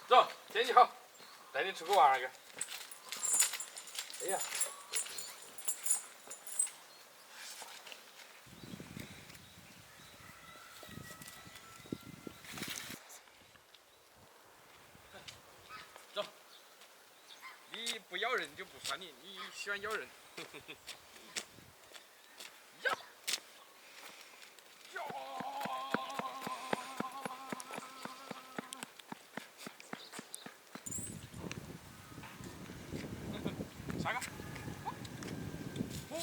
走，天气好，带你出去玩儿个。哎呀，走，你不咬人就不算你，你喜欢咬人。呀，呀，下个，嚯，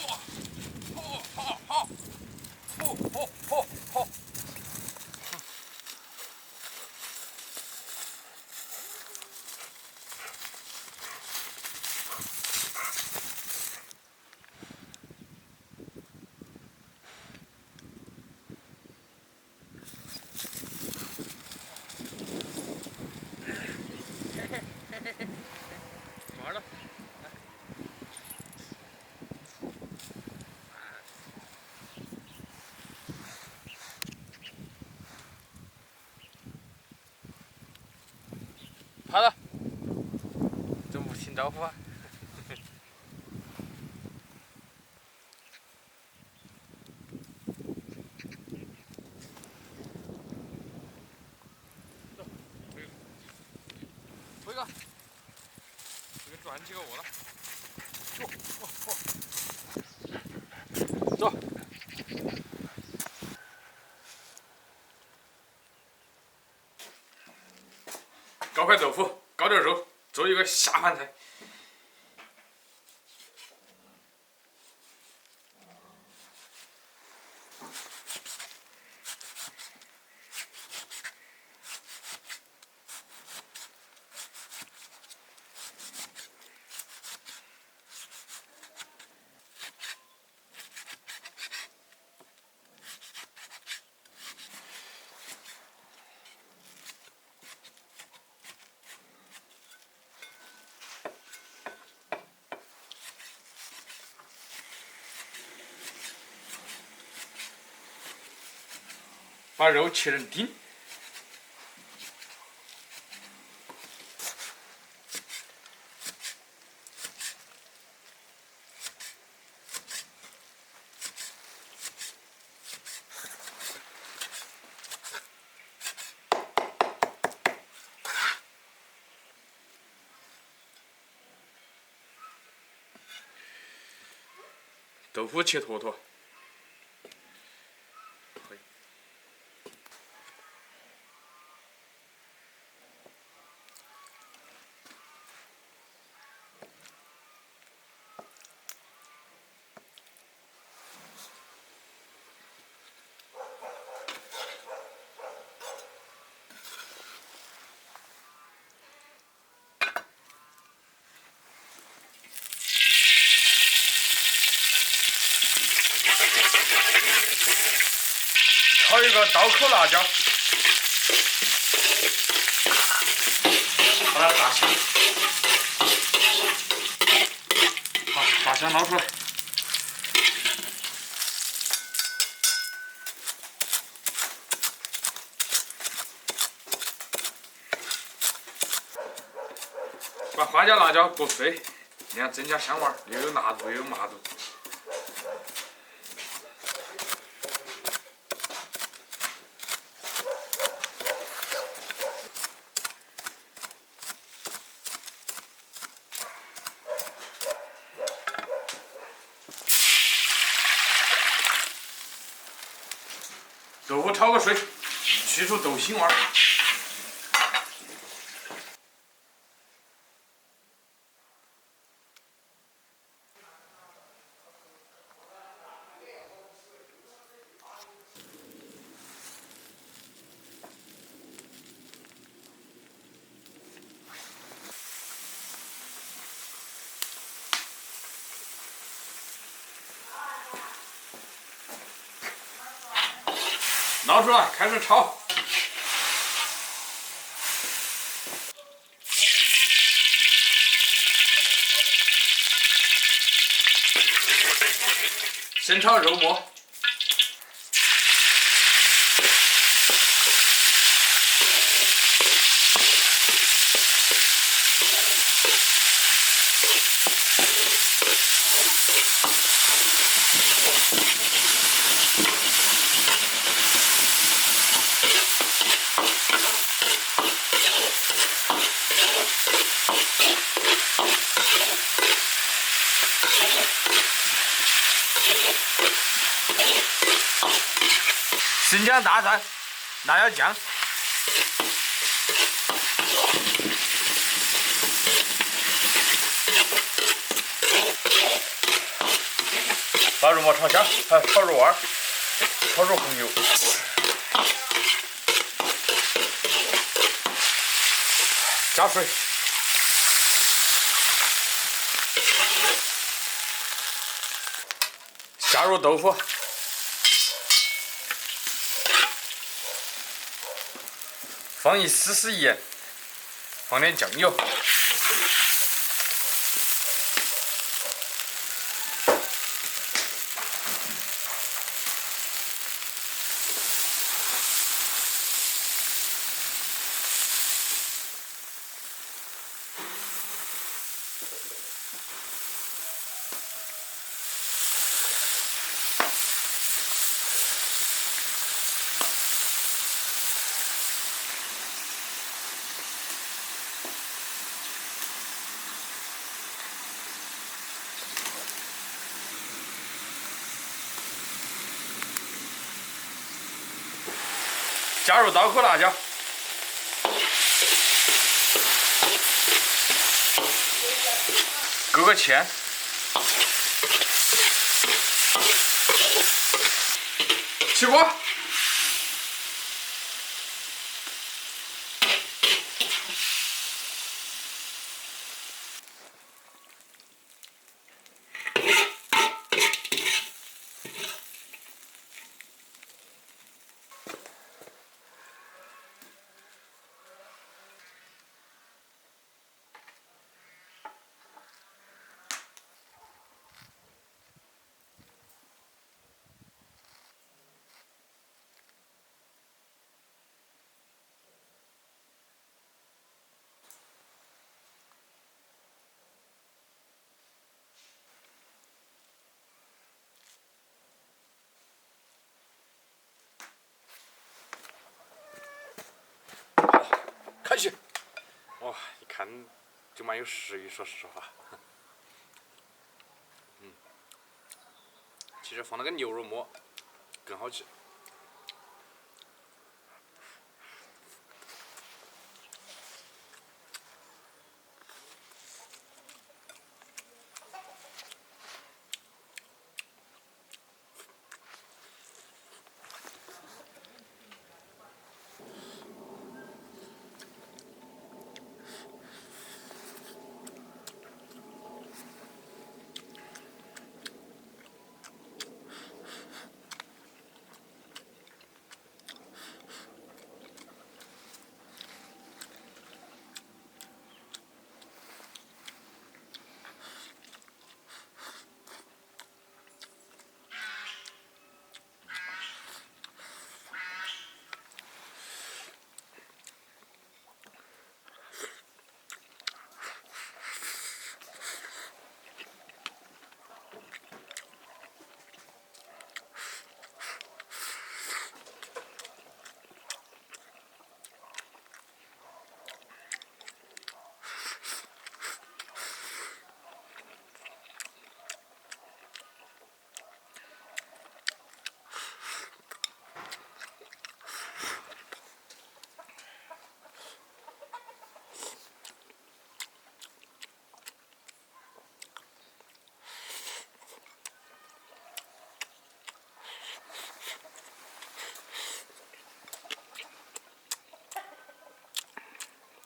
嚯，好，好，嚯，嚯，嚯，嚯。完了，好了，怎么不听招呼啊？辉哥，这个转几个窝了，走。搞块豆腐，搞点肉，做一个下饭菜。把肉切成丁。豆腐切坨坨。炒一个刀口辣椒，把它炸香。好，炸香捞出来。把花椒、辣椒剁碎，这样增加香味儿，又有辣度又有麻度。豆腐焯个水，去除豆腥味儿。捞出来，开始炒。先炒肉末，新疆大蒜、辣椒酱。把肉末炒香，还炒肉丸，炒入红油。加水。加入豆腐，放一丝丝盐，放点酱油，加入刀口辣椒，勾个芡，起锅。开始，哇，一看就蛮有食欲，说实话。其实放那个牛肉末更好吃。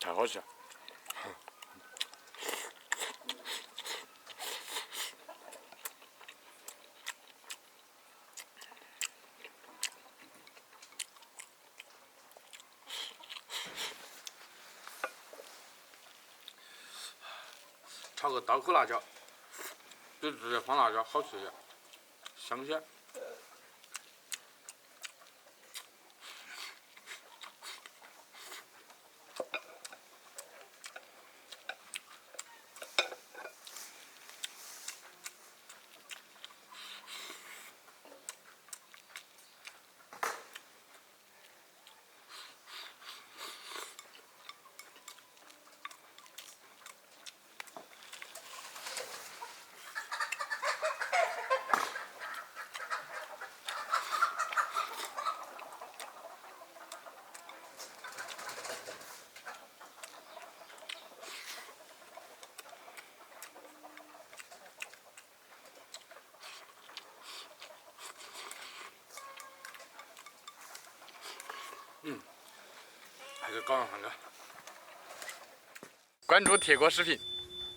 太好吃了。炒个刀口辣椒，就直接放辣椒好吃些，香些。还是搞上饭个。关注铁锅视频。